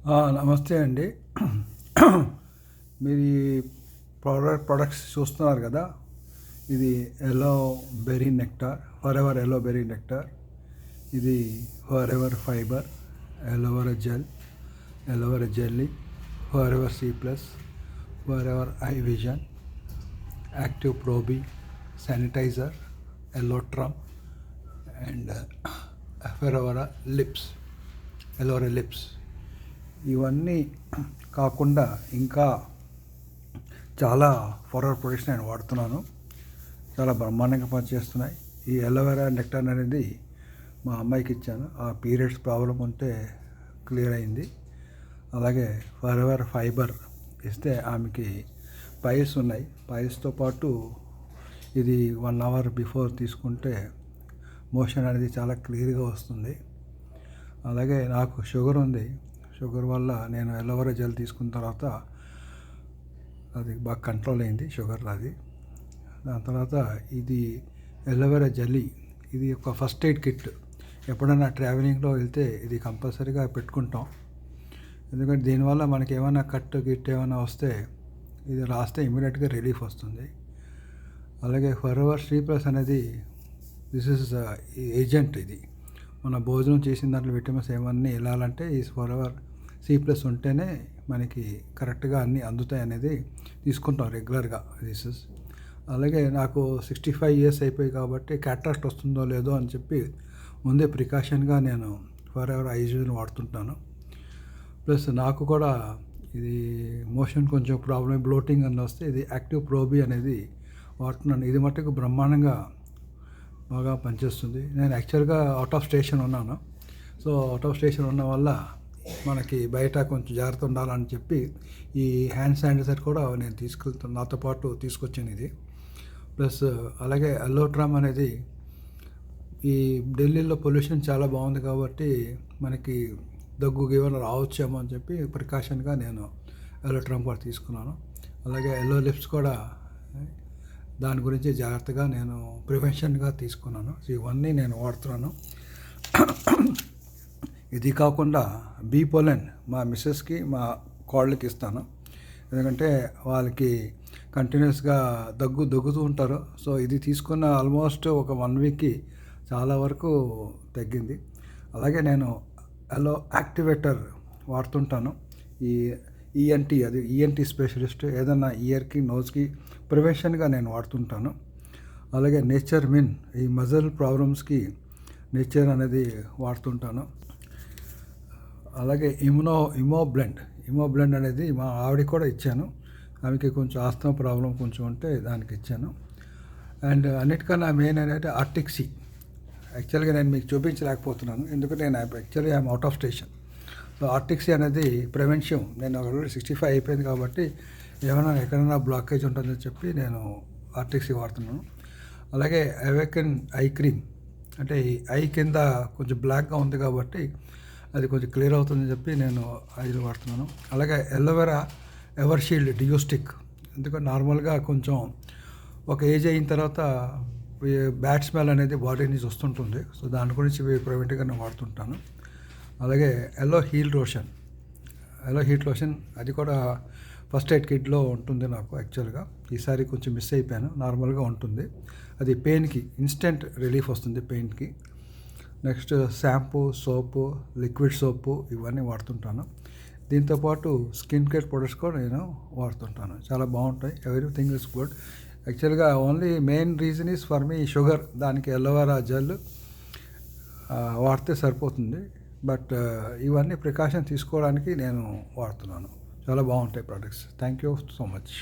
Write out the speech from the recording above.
నమస్తే అండి. మీరు ఈ ప్రొడక్ట్స్ చూస్తున్నారు కదా. ఇది yellow berry nectar, Forever yellow berry nectar. ఇది Forever fibre, aloe vera gel, aloe vera jelly, Forever C plus, Forever eye vision, active pro B, sanitiser, yellow ట్రమ్ and Forever lips, aloe vera lips. ఇవన్నీ కాకుండా ఇంకా చాలా forward products నేను వాడుతున్నాను. చాలా బ్రహ్మాండంగా పనిచేస్తున్నాయి. ఈ ఎలోవెరా నెక్టార్ అనేది మా అమ్మాయికి ఇచ్చాను. ఆ పీరియడ్స్ ప్రాబ్లం ఉంటే క్లియర్ అయింది. అలాగే ఫర్ ఎవర్ ఫైబర్ ఇస్తే ఆమెకి పైల్స్ ఉన్నాయి. పైల్స్తో పాటు ఇది 1 hour బిఫోర్ తీసుకుంటే మోషన్ అనేది చాలా క్లియర్గా వస్తుంది. అలాగే నాకు షుగర్ ఉంది. షుగర్ వల్ల నేను ఎలోవెరా జెల్ తీసుకున్న తర్వాత అది బాగా కంట్రోల్ అయింది షుగర్ అది. దాని తర్వాత ఇది ఎలోవెరా జెల్లీ. ఇది ఒక ఫస్ట్ ఎయిడ్ కిట్. ఎప్పుడైనా ట్రావెలింగ్లో వెళ్తే ఇది కంపల్సరీగా పెట్టుకుంటాం. ఎందుకంటే దీనివల్ల మనకి ఏమైనా కట్ గిట్ ఏమైనా వస్తే ఇది రాస్తే ఇమీడియట్గా రిలీఫ్ వస్తుంది. అలాగే ఫర్ ఎవర్ సి ప్లస్ అనేది దిస్ ఇస్ ఏజెంట్. ఇది మన భోజనం చేసిన దాంట్లో విటమిన్స్ ఏమన్నీ వెళ్ళాలంటే ఈ ఫర్ ఎవర్ సి ప్లస్ ఉంటేనే మనకి కరెక్ట్గా అన్నీ అందుతాయి అనేది తీసుకుంటాం రెగ్యులర్గా. దిస్ ఇస్ అలాగే నాకు 65 years అయిపోయి కాబట్టి క్యాటరాక్ట్ వస్తుందో లేదో అని చెప్పి ముందే ప్రికాషన్గా నేను ఫర్ ఎవర్ ఐజన్ వాడుతుంటాను. ప్లస్ నాకు కూడా ఇది మోషన్ కొంచెం ప్రాబ్లం, బ్లోటింగ్ అని వస్తే ఇది యాక్టివ్ ప్రోబీ అనేది వాడుతున్నాను. ఇది మట్టుకు బ్రహ్మాండంగా బాగా పనిచేస్తుంది. నేను యాక్చువల్గా అవుట్ ఆఫ్ స్టేషన్ ఉన్నాను. సో అవుట్ ఆఫ్ స్టేషన్ ఉన్న వల్ల మనకి బయట కొంచెం జాగ్రత్త ఉండాలని చెప్పి ఈ హ్యాండ్ శానిటైజర్ కూడా నేను తీసుకెళ్తాను, నాతో పాటు తీసుకొచ్చాను ఇది. ప్లస్ అలాగే ఎల్లో ట్రమ్ అనేది ఈ ఢిల్లీలో పొల్యూషన్ చాలా బాగుంది కాబట్టి మనకి దగ్గు ఏమైనా రావచ్చేమో అని చెప్పి ప్రికాషన్గా నేను ఎల్లో ట్రమ్ కూడా తీసుకున్నాను. అలాగే ఎల్లో లిప్స్ కూడా దాని గురించి జాగ్రత్తగా నేను ప్రివెన్షన్గా తీసుకున్నాను. ఇవన్నీ నేను వాడుతున్నాను. ఇది కాకుండా బీ పొలెన్ మా మిస్సెస్కి, మా కోళ్ళకి ఇస్తాను. ఎందుకంటే వాళ్ళకి కంటిన్యూస్గా దగ్గుతూ ఉంటారు. సో ఇది తీసుకున్న ఆల్మోస్ట్ ఒక 1 weekకి చాలా వరకు తగ్గింది. అలాగే నేను ఎల్లో యాక్టివేటర్ వాడుతుంటాను. ఈ ఈఎన్టీ, అది ఈఎన్టీ స్పెషలిస్ట్. ఏదన్నా ఇయర్కి, నోస్కి ప్రివెన్షన్గా నేను వాడుతుంటాను. అలాగే నేచర్ మిన్, ఈ మజిల్ ప్రాబ్లమ్స్కి నేచర్ అనేది వాడుతుంటాను. అలాగే ఇమో బ్లెండ్ అనేది మా ఆవిడకి కూడా ఇచ్చాను. ఆమెకి కొంచెం ఆస్తమా ప్రాబ్లం కొంచెం ఉంటే దానికి ఇచ్చాను. అండ్ అన్నిటికన్నా మెయిన్ అనేది ఆర్టిక్సీ. యాక్చువల్గా నేను మీకు చూపించలేకపోతున్నాను ఎందుకంటే నేను actually I'm out of station. So Arctic Sea అనేది ప్రివెన్షన్. నేను ఆల్రెడీ 65 అయిపోయింది కాబట్టి ఏమైనా ఎక్కడైనా బ్లాకేజ్ ఉంటుందని చెప్పి నేను ఆర్టిక్సీ వాడుతున్నాను. అలాగే అవేకెన్ ఐ క్రీమ్, అంటే ఈ ఐ కింద కొంచెం బ్లాక్గా ఉంది కాబట్టి అది కొంచెం క్లియర్ అవుతుందని చెప్పి నేను ఐదు వాడుతున్నాను. అలాగే ఎలోవెరా ఎవర్ షీల్డ్ డియో స్టిక్. ఎందుకంటే నార్మల్గా కొంచెం ఒక ఏజ్ అయిన తర్వాత బ్యాడ్ స్మెల్ అనేది బాడీ నుంచి వస్తుంటుంది. సో దాని గురించి ప్రివెంట్గా నేను వాడుతుంటాను. అలాగే ఎల్లో హీట్ లోషన్ అది కూడా ఫస్ట్ ఎయిడ్ కిట్లో ఉంటుంది నాకు. యాక్చువల్గా ఈసారి కొంచెం మిస్ అయిపోయాను. నార్మల్గా ఉంటుంది. అది పెయిన్కి ఇన్స్టెంట్ రిలీఫ్ వస్తుంది పెయిన్కి. నెక్స్ట్ షాంపూ, సోపు, లిక్విడ్ సోపు ఇవన్నీ వాడుతుంటాను. దీంతోపాటు స్కిన్ కేర్ ప్రొడక్ట్స్ కూడా నేను వాడుతుంటాను. చాలా బాగుంటాయి. Everything is good. యాక్చువల్గా only main reason is for me sugar. దానికి ఎలోవెరా జెల్ వాడితే సరిపోతుంది. బట్ ఇవన్నీ ప్రికాషన్ తీసుకోవడానికి నేను వాడుతున్నాను. చాలా బాగుంటాయి products. Thank you so much.